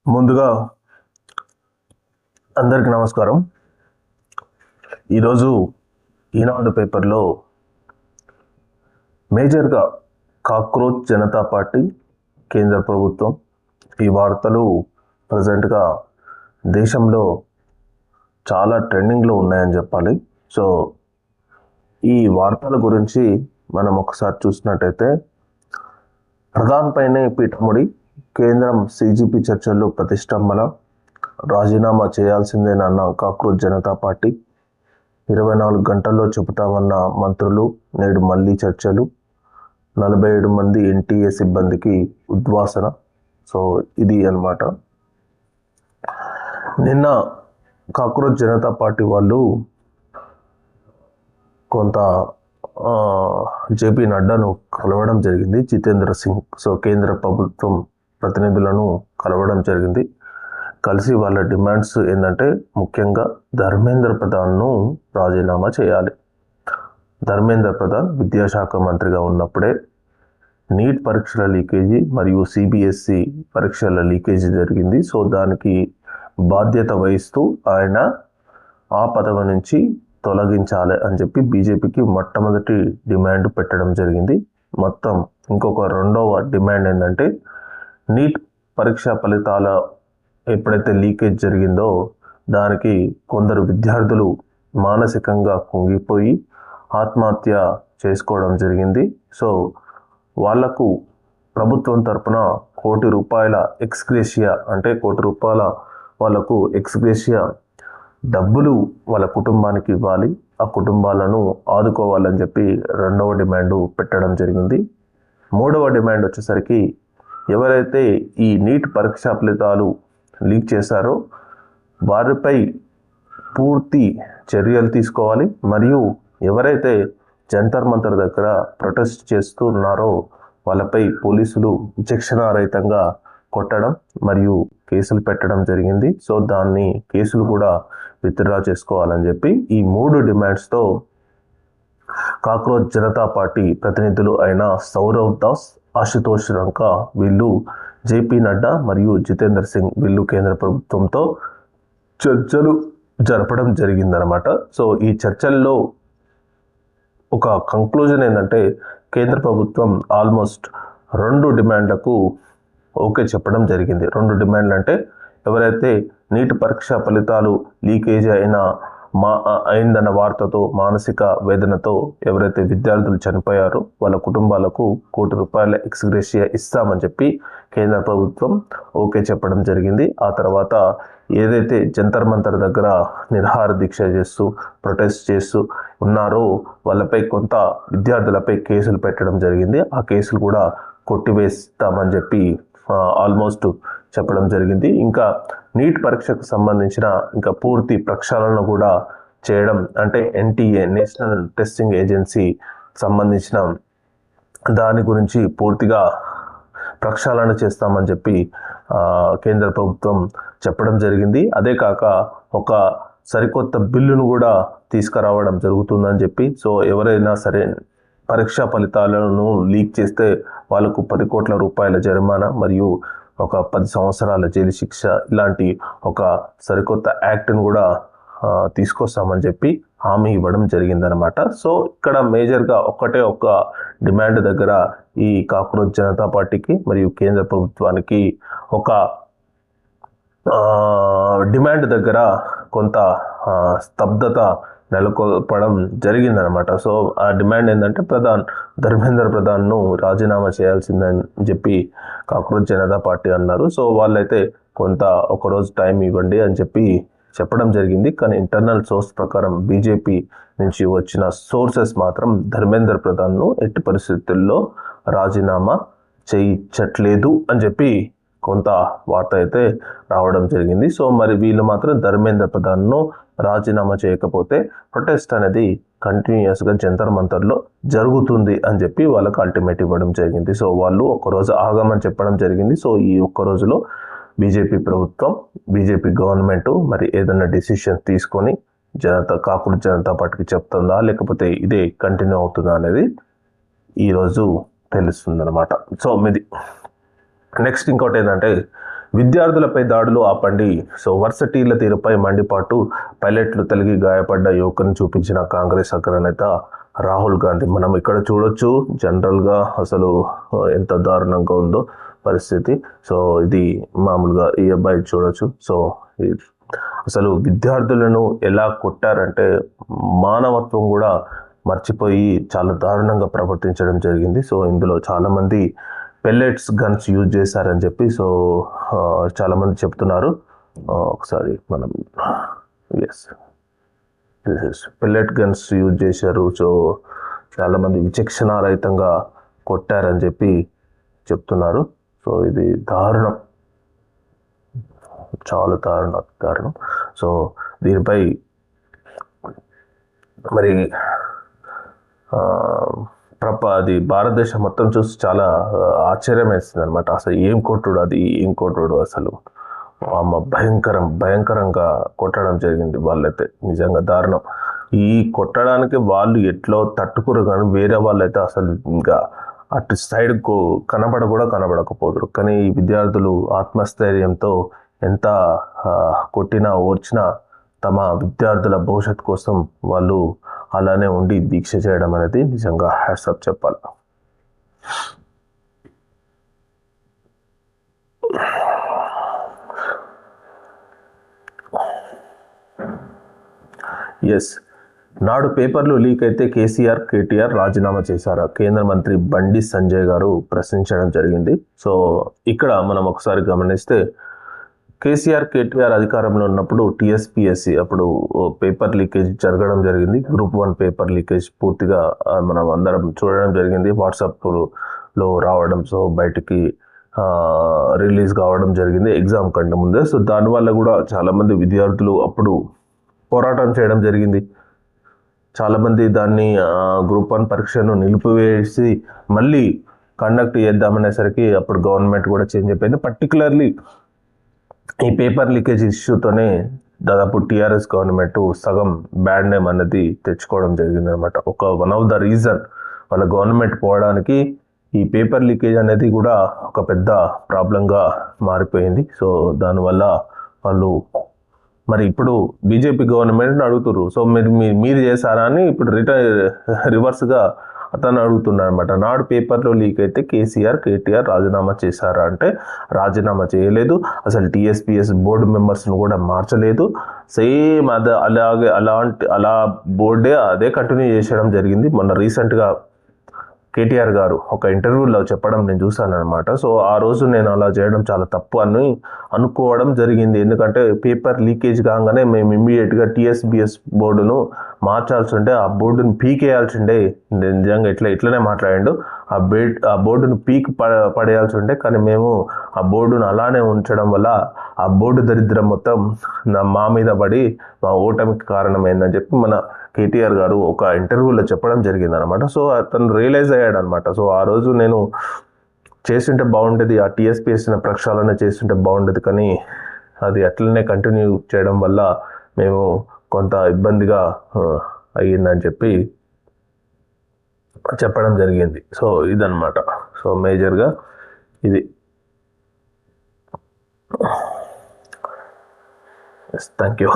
ముందుగా అందరికీ నమస్కారం. ఈరోజు ఈనాడు పేపర్లో మేజర్గా కాక్రోచ్ జనతా పార్టీ, కేంద్ర ప్రభుత్వం ఈ వార్తలు ప్రజెంట్గా దేశంలో చాలా ట్రెండింగ్లో ఉన్నాయని చెప్పాలి. సో ఈ వార్తల గురించి మనం ఒకసారి చూసినట్టయితే, ప్రధాని పైనే పీఠముడి, కేంద్రం సిజిపి చర్చల్లో ప్రతిష్టంభన, రాజీనామా చేయాల్సిందేనన్న కాక్రోచ్ జనతా పార్టీ, 24 గంటల్లో చెబుతామన్న మంత్రులు, నేడు మళ్ళీ చర్చలు, 47 మంది ఎన్టీఏ సిబ్బందికి ఉద్వాసన. సో ఇది అన్నమాట. నిన్న కాక్రోచ్ జనతా పార్టీ వాళ్ళు కొంత జేపీ నడ్డాను కలవడం జరిగింది, జితేంద్ర సింగ్. సో కేంద్ర ప్రభుత్వం ప్రతినిధులను కలవడం జరిగింది. కలిసి వాళ్ళ డిమాండ్స్ ఏంటంటే, ముఖ్యంగా ధర్మేంద్ర ప్రధాన్ను రాజీనామా చేయాలి. ధర్మేంద్ర ప్రధాన్ విద్యాశాఖ మంత్రిగా ఉన్నప్పుడే నీట్ పరీక్షల లీకేజీ మరియు సిబిఎస్ఈ పరీక్షల లీకేజీ జరిగింది. సో దానికి బాధ్యత వహిస్తూ ఆయన ఆ పదవి నుంచి తొలగించాలి అని చెప్పి బీజేపీకి మొట్టమొదటి డిమాండ్ పెట్టడం జరిగింది. మొత్తం ఇంకొక రెండవ డిమాండ్ ఏంటంటే, నీట్ పరీక్షా ఫలితాల ఎప్పుడైతే లీకేజ్ జరిగిందో దానికి కొందరు విద్యార్థులు మానసికంగా కుంగిపోయి ఆత్మహత్య చేసుకోవడం జరిగింది. సో వాళ్లకు ప్రభుత్వం తరపున ₹1 ఎక్స్గ్రేషియా, అంటే ₹1 వాళ్ళకు ఎక్స్గ్రేషియా డబ్బులు వాళ్ళ కుటుంబానికి ఇవ్వాలి, ఆ కుటుంబాలను ఆదుకోవాలని చెప్పి రెండవ డిమాండ్ పెట్టడం జరిగింది. మూడవ డిమాండ్ వచ్చేసరికి, ఎవరైతే ఈ నీట్ పరీక్షా ఫలితాలు లీక్ చేశారో వారిపై పూర్తి చర్యలు తీసుకోవాలి, మరియు ఎవరైతే జంతర్ మంతర్ దగ్గర ప్రొటెస్ట్ చేస్తున్నారో వాళ్ళపై పోలీసులు విచక్షణారహితంగా కొట్టడం మరియు కేసులు పెట్టడం జరిగింది. సో దాన్ని కేసులు కూడా విత్డ్రా చేసుకోవాలని చెప్పి ఈ 3 డిమాండ్స్తో కాక్రోచ్ జనతా పార్టీ ప్రతినిధులు అయిన సౌరవ్ దాస్, ఆశుతోష్ రంకా వీళ్ళు జేపీ నడ్డా మరియు జితేంద్ర సింగ్ వీళ్ళు కేంద్ర ప్రభుత్వంతో చర్చలు జరపడం జరిగిందనమాట. సో ఈ చర్చల్లో ఒక కంక్లూజన్ ఏంటంటే, కేంద్ర ప్రభుత్వం ఆల్మోస్ట్ 2 డిమాండ్లకు ఓకే చెప్పడం జరిగింది. 2 డిమాండ్లు అంటే, ఎవరైతే నీట్ పరీక్ష ఫలితాలు లీకేజ్ అయిందన్న వార్తతో మానసిక వేదనతో ఎవరైతే విద్యార్థులు చనిపోయారో వాళ్ళ కుటుంబాలకు ₹1 ఎక్స్గ్రేషియా ఇస్తామని చెప్పి కేంద్ర ప్రభుత్వం ఓకే చెప్పడం జరిగింది. ఆ తర్వాత ఏదైతే జంతర్ మంతర్ దగ్గర నిరాహార దీక్ష చేస్తూ ప్రొటెస్ట్ చేస్తూ ఉన్నారో వాళ్ళపై కొంత విద్యార్థులపై కేసులు పెట్టడం జరిగింది. ఆ కేసులు కూడా కొట్టివేస్తామని చెప్పి ఆల్మోస్ట్ చెప్పడం జరిగింది. ఇంకా నీట్ పరీక్షకు సంబంధించిన ఇంకా పూర్తి ప్రక్షాళన కూడా చేయడం, అంటే ఎన్టీఏ, నేషనల్ టెస్టింగ్ ఏజెన్సీ సంబంధించిన దాని గురించి పూర్తిగా ప్రక్షాళన చేస్తామని చెప్పి కేంద్ర ప్రభుత్వం చెప్పడం జరిగింది. అదే కాక ఒక సరికొత్త బిల్లును కూడా తీసుకురావడం జరుగుతుందని చెప్పి, సో ఎవరైనా సరే పరీక్షా ఫలితాలను లీక్ చేస్తే వాళ్ళకు ₹10 కోట్ల జరిమానా మరియు ఒక 10 సంవత్సరాల జైలు శిక్ష, ఇలాంటి ఒక సరికొత్త యాక్ట్ని కూడా తీసుకొస్తామని చెప్పి హామీ ఇవ్వడం జరిగిందనమాట. సో ఇక్కడ మేజర్గా ఒక డిమాండ్ దగ్గర ఈ కాక్రోచ్ జనతా పార్టీకి మరియు కేంద్ర ప్రభుత్వానికి ఒక డిమాండ్ దగ్గర కొంత స్తబ్దత నెలకొల్పడం జరిగిందనమాట. సో ఆ డిమాండ్ ఏంటంటే, ధర్మేంద్ర ప్రధాన్ను రాజీనామా చేయాల్సిందని చెప్పి కాక్రోచ్ జనతా పార్టీ అన్నారు. సో వాళ్ళైతే కొంత ఒకరోజు టైం ఇవ్వండి అని చెప్పి చెప్పడం జరిగింది. కానీ ఇంటర్నల్ సోర్స్ ప్రకారం బీజేపీ నుంచి వచ్చిన సోర్సెస్ మాత్రం ధర్మేంద్ర ప్రధాన్ను ఎట్టి పరిస్థితుల్లో రాజీనామా చేయించట్లేదు అని చెప్పి కొంత వార్త అయితే రావడం జరిగింది. సో మరి వీళ్ళు మాత్రం ధర్మేంద్ర ప్రధాన్ను రాజీనామా చేయకపోతే ప్రొటెస్ట్ అనేది కంటిన్యూస్గా జంతర్ మంతర్లో జరుగుతుంది అని చెప్పి వాళ్ళకి అల్టిమేట్ ఇవ్వడం జరిగింది. సో వాళ్ళు ఒక్కరోజు ఆగమని చెప్పడం జరిగింది. సో ఈ ఒక్క రోజులో బీజేపీ ప్రభుత్వం, బీజేపీ గవర్నమెంట్ మరి ఏదైనా డిసిషన్ తీసుకొని కాక్రోచ్ జనతా పార్టీకి చెప్తుందా, లేకపోతే ఇదే కంటిన్యూ అవుతుందా అనేది ఈరోజు తెలుస్తుంది అనమాట. సో మీది నెక్స్ట్ ఇంకోటి ఏంటంటే, విద్యార్థులపై దాడులు ఆపండి. సో వర్సిటీల తీరుపై మండిపాటు, పైలట్లు తలిగి గాయపడ్డ యువకుని చూపించిన కాంగ్రెస్ అగ్రనేత రాహుల్ గాంధీ. మనం ఇక్కడ చూడొచ్చు జనరల్గా అసలు ఎంత దారుణంగా ఉందో పరిస్థితి. సో ఇది మామూలుగా ఈ అబ్బాయి చూడొచ్చు. సో అసలు విద్యార్థులను ఎలా కొట్టారంటే మానవత్వం కూడా మర్చిపోయి చాలా దారుణంగా ప్రవర్తించడం జరిగింది. సో ఇందులో చాలామంది పెల్లెట్స్ గన్స్ యూజ్ చేశారని చెప్పి సో చాలామంది చెప్తున్నారు. ఒకసారి మనం పెల్లెట్ గన్స్ యూజ్ చేశారు. సో చాలామంది విచక్షణారహితంగా కొట్టారని చెప్పి చెప్తున్నారు. సో ఇది దారుణం, చాలా దారుణం. సో దీనిపై మరి అది భారతదేశం మొత్తం చూసి చాలా ఆశ్చర్యం వేస్తుంది అనమాట. అసలు ఏం కొట్టుడు అసలు అమ్మ భయంకరంగా కొట్టడం జరిగింది. వాళ్ళైతే నిజంగా దారుణం. ఈ కొట్టడానికి వాళ్ళు ఎట్లో తట్టుకురు కానీ వేరే వాళ్ళైతే అసలు ఇంకా అటు సైడ్ కనబడకపోదురు. కానీ ఈ విద్యార్థులు ఆత్మస్థైర్యంతో ఎంత కొట్టినా ఓర్చినా తమ విద్యార్థుల భవిష్యత్తు కోసం వాళ్ళు అలానే ఉండి దీక్ష చేయడం అనేది నిజంగా హ్యాట్సాప్ చెప్పాలి. ఎస్, నాడు పేపర్లు లీక్ అయితే కేటీఆర్ రాజీనామా చేశారా? కేంద్ర మంత్రి బండి సంజయ్ గారు ప్రశ్నించడం జరిగింది. సో ఇక్కడ మనం ఒకసారి గమనిస్తే కేటీఆర్ అధికారంలో ఉన్నప్పుడు టీఎస్పీఎస్సీ అప్పుడు పేపర్ లీకేజ్ జరగడం జరిగింది. గ్రూప్ 1 పేపర్ లీకేజ్ పూర్తిగా మనం అందరం చూడడం జరిగింది. వాట్సాప్లో రావడం, సో బయటికి రిలీజ్ కావడం జరిగింది ఎగ్జామ్ కంటే ముందే. సో దానివల్ల కూడా చాలామంది విద్యార్థులు అప్పుడు పోరాటం చేయడం జరిగింది. చాలామంది దాన్ని గ్రూప్ 1 పరీక్షను నిలిపివేసి మళ్ళీ కండక్ట్ చేద్దామనేసరికి అప్పుడు గవర్నమెంట్ కూడా చేంజ్ అయిపోయింది. పర్టికులర్లీ ఈ పేపర్ లీకేజ్ ఇష్యూతోనే దాదాపు టీఆర్ఎస్ గవర్నమెంట్ సగం బ్యాడ్ నేమ్ అనేది తెచ్చుకోవడం జరిగింది అనమాట. వన్ ఆఫ్ ద రీజన్ వాళ్ళ గవర్నమెంట్ పోవడానికి ఈ పేపర్ లీకేజ్ అనేది కూడా ఒక పెద్ద ప్రాబ్లంగా మారిపోయింది. సో దానివల్ల వాళ్ళు మరి ఇప్పుడు బీజేపీ గవర్నమెంట్ని అడుగుతున్నారు. సో మీరు చేశారా అని ఇప్పుడు రివర్స్గా అతను అడుగుతున్నాడు అనమాట. నాడు పేపర్లో లీక్ అయితే కేటీఆర్ రాజీనామా చేశారా అంటే రాజీనామా చేయలేదు. అసలు టీఎస్పీఎస్ బోర్డు మెంబర్స్ను కూడా మార్చలేదు. సేమ్ అలా బోర్డే అదే కంటిన్యూ చేసడం జరిగింది. మొన్న రీసెంట్గా కేటీఆర్ గారు ఒక ఇంటర్వ్యూలో చెప్పడం నేను చూశాను అనమాట. సో ఆ రోజు నేను అలా చేయడం చాలా తప్పు అని అనుకోవడం జరిగింది. ఎందుకంటే పేపర్ లీకేజ్ కాగానే మేము ఇమ్మీడియట్గా టీఎస్బీఎస్ బోర్డును మార్చాల్సి ఉంటే ఆ బోర్డును పీకేయాల్సి ఉండే. నిజంగా ఇట్లనే మాట్లాడాడు. ఆ బోర్డును పడేయాల్సి ఉంటే, కానీ మేము ఆ బోర్డును అలానే ఉంచడం వల్ల ఆ బోర్డు దరిద్రం మొత్తం మా మీద పడి మా ఓటమికి కారణమైందని చెప్పి మన కేటీఆర్ గారు ఒక ఇంటర్వ్యూలో చెప్పడం జరిగింది అనమాట. సో అతను రియలైజ్ అయ్యాడు అనమాట. సో ఆ రోజు నేను చేస్తుంటే బాగుండేది, ఆ టీఎస్పీఎస్సిన ప్రక్షాళన చేస్తుంటే బాగుండేది, కానీ అది అట్లనే కంటిన్యూ చేయడం వల్ల మేము కొంత ఇబ్బందిగా అయ్యిందని చెప్పి చెప్పడం జరిగింది. సో ఇదన్నమాట. సో మేజర్గా ఇది. Thank you.